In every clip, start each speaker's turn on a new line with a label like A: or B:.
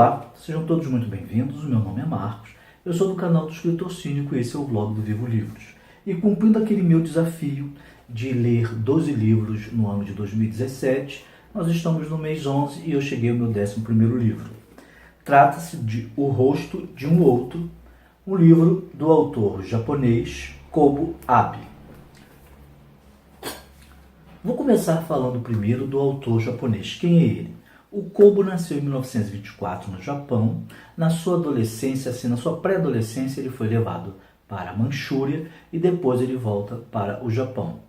A: Olá, sejam todos muito bem-vindos. O meu nome é Marcos, eu sou do canal do Escritor Cínico e esse é o vlog do Vivo Livros. E cumprindo aquele meu desafio de ler 12 livros no ano de 2017, nós estamos no mês 11 e eu cheguei ao meu 11º livro. Trata-se de O Rosto de um Outro, um livro do autor japonês Kobo Abe. Vou começar falando primeiro do autor japonês. Quem é ele? O Kobo nasceu em 1924 no Japão. Na sua adolescência, na sua pré-adolescência, ele foi levado para a Manchúria e depois ele volta para o Japão.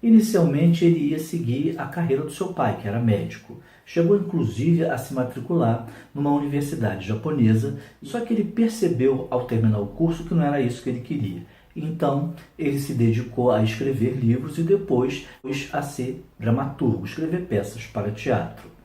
A: Inicialmente ele ia seguir a carreira do seu pai, que era médico. Chegou inclusive a se matricular numa universidade japonesa, só que ele percebeu ao terminar o curso que não era isso que ele queria. Então ele se dedicou a escrever livros e depois a ser dramaturgo, escrever peças para teatro.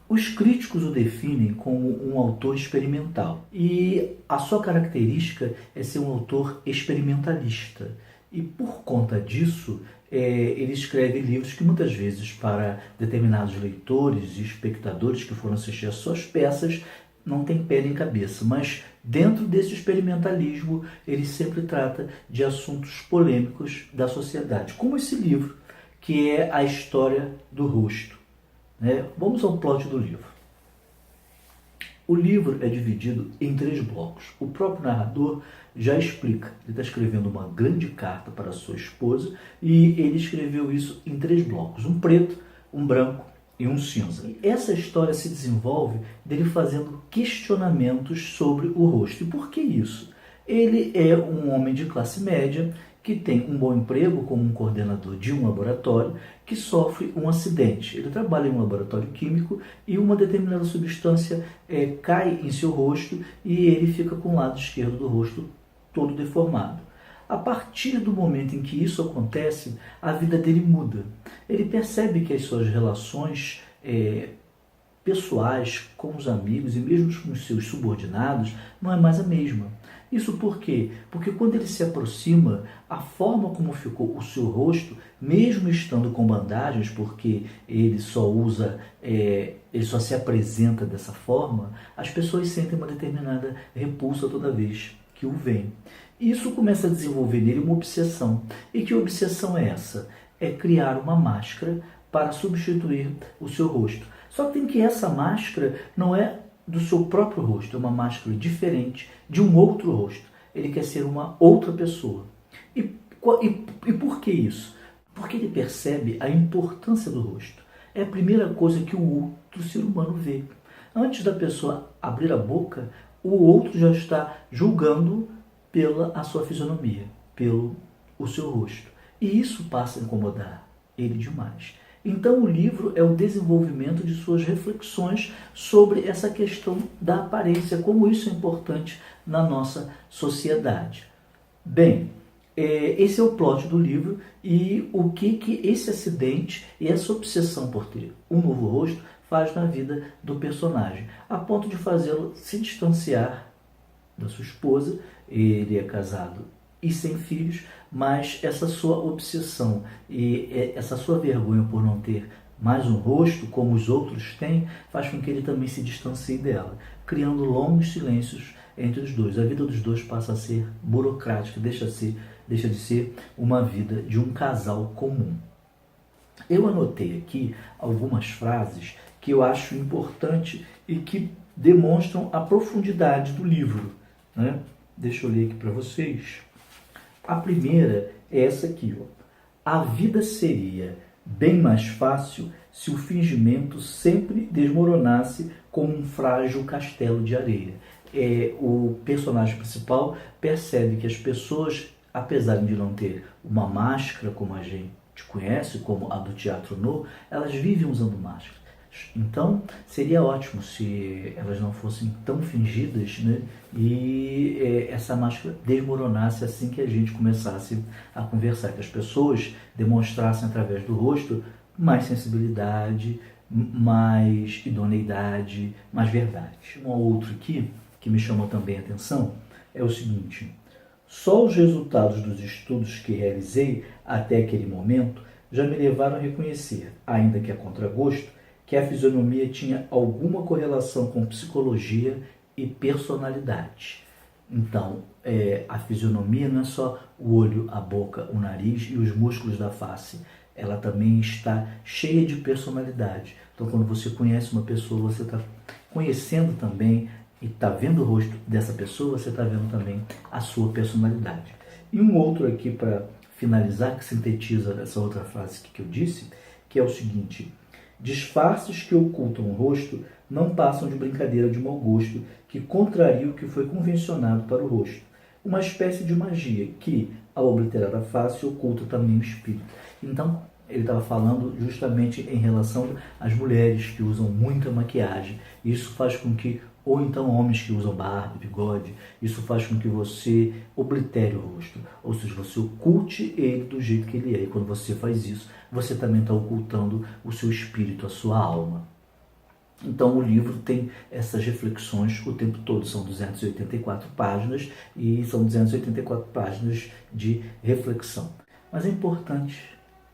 A: Os críticos o definem como um autor experimental e a sua característica é ser um autor experimentalista. E por conta disso, ele escreve livros que muitas vezes para determinados leitores e espectadores que foram assistir às suas peças não tem pé nem cabeça, mas dentro desse experimentalismo ele sempre trata de assuntos polêmicos da sociedade, como esse livro, que é A História do Rosto. Vamos ao plot do livro. O livro é dividido em 3 blocos. O próprio narrador já explica. Ele está escrevendo uma grande carta para sua esposa e ele escreveu isso em 3 blocos. Um preto, um branco e um cinza. E essa história se desenvolve dele fazendo questionamentos sobre o rosto. E por que isso? Ele é um homem de classe média que tem um bom emprego como um coordenador de um laboratório, que sofre um acidente. Ele trabalha em um laboratório químico e uma determinada substância cai em seu rosto e ele fica com o lado esquerdo do rosto todo deformado. A partir do momento em que isso acontece, a vida dele muda. Ele percebe que as suas relações pessoais com os amigos e mesmo com os seus subordinados não é mais a mesma. Isso por quê? Porque quando ele se aproxima, a forma como ficou o seu rosto, mesmo estando com bandagens, porque ele só se apresenta dessa forma, as pessoas sentem uma determinada repulsa toda vez que o veem. Isso começa a desenvolver nele uma obsessão. E que obsessão é essa? É criar uma máscara para substituir o seu rosto. Só que tem que essa máscara não é do seu próprio rosto, é uma máscara diferente de um outro rosto. Ele quer ser uma outra pessoa. E por que isso? Porque ele percebe a importância do rosto. É a primeira coisa que o outro ser humano vê. Antes da pessoa abrir a boca, o outro já está julgando pela a sua fisionomia, pelo o seu rosto. E isso passa a incomodar ele demais. Então o livro é o desenvolvimento de suas reflexões sobre essa questão da aparência, como isso é importante na nossa sociedade. Bem, esse é o plot do livro e o que esse acidente e essa obsessão por ter um novo rosto faz na vida do personagem, a ponto de fazê-lo se distanciar da sua esposa. Ele é casado e sem filhos, mas essa sua obsessão e essa sua vergonha por não ter mais um rosto como os outros têm, faz com que ele também se distancie dela, criando longos silêncios entre os dois. A vida dos dois passa a ser burocrática, deixa de ser uma vida de um casal comum. Eu anotei aqui algumas frases que eu acho importante e que demonstram a profundidade do livro, Deixa eu ler aqui para vocês. A primeira é essa aqui, ó. A vida seria bem mais fácil se o fingimento sempre desmoronasse como um frágil castelo de areia. O personagem principal percebe que as pessoas, apesar de não ter uma máscara como a gente conhece, como a do teatro novo, elas vivem usando máscara. Então, seria ótimo se elas não fossem tão fingidas, e essa máscara desmoronasse assim que a gente começasse a conversar, que as pessoas demonstrassem através do rosto mais sensibilidade, mais idoneidade, mais verdade. Um outro aqui, que me chamou também a atenção, é o seguinte: só os resultados dos estudos que realizei até aquele momento já me levaram a reconhecer, ainda que a contragosto, que a fisionomia tinha alguma correlação com psicologia e personalidade. Então, a fisionomia não é só o olho, a boca, o nariz e os músculos da face. Ela também está cheia de personalidade. Então, quando você conhece uma pessoa, você está conhecendo também e está vendo o rosto dessa pessoa, você está vendo também a sua personalidade. E um outro aqui para finalizar, que sintetiza essa outra frase que eu disse, que é o seguinte: disfarces que ocultam o rosto não passam de brincadeira de mau gosto que contraria o que foi convencionado para o rosto. Uma espécie de magia que, ao obliterar a face, oculta também o espírito. Então, ele estava falando justamente em relação às mulheres que usam muita maquiagem. Isso faz com que, ou então homens que usam barba, bigode, isso faz com que você oblitere o rosto. Ou seja, você oculte ele do jeito que ele é. E quando você faz isso, você também está ocultando o seu espírito, a sua alma. Então o livro tem essas reflexões o tempo todo, são 284 páginas e são 284 páginas de reflexão. Mas é importante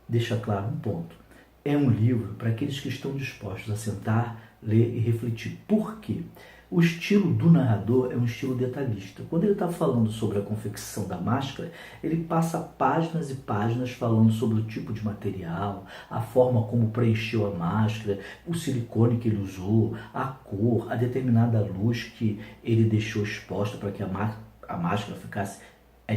A: deixar claro um ponto: é um livro para aqueles que estão dispostos a sentar, ler e refletir. Por quê? O estilo do narrador é um estilo detalhista. Quando ele está falando sobre a confecção da máscara, ele passa páginas e páginas falando sobre o tipo de material, a forma como preencheu a máscara, o silicone que ele usou, a cor, a determinada luz que ele deixou exposta para que a máscara ficasse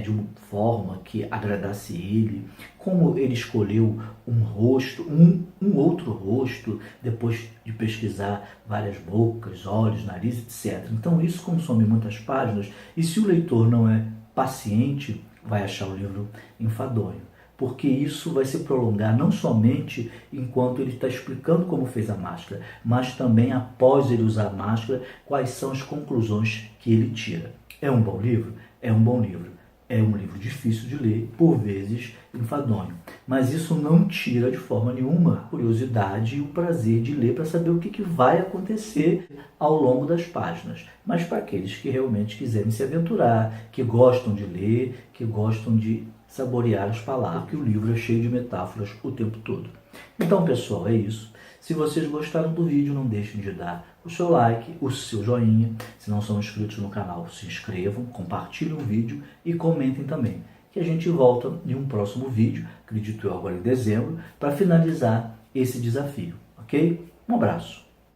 A: de uma forma que agradasse ele, como ele escolheu um rosto, um outro rosto, depois de pesquisar várias bocas, olhos, nariz, etc. Então isso consome muitas páginas e se o leitor não é paciente, vai achar o livro enfadonho, porque isso vai se prolongar não somente enquanto ele está explicando como fez a máscara, mas também após ele usar a máscara, quais são as conclusões que ele tira. É um bom livro? É um bom livro. É um livro difícil de ler, por vezes enfadonho. Mas isso não tira de forma nenhuma a curiosidade e o prazer de ler para saber o que vai acontecer ao longo das páginas. Mas para aqueles que realmente quiserem se aventurar, que gostam de ler, que gostam de saborear as palavras, que o livro é cheio de metáforas o tempo todo. Então, pessoal, é isso. Se vocês gostaram do vídeo, não deixem de dar o seu like, o seu joinha. Se não são inscritos no canal, se inscrevam, compartilhem o vídeo e comentem também. Que a gente volta em um próximo vídeo, acredito eu agora em dezembro, para finalizar esse desafio, ok? Um abraço!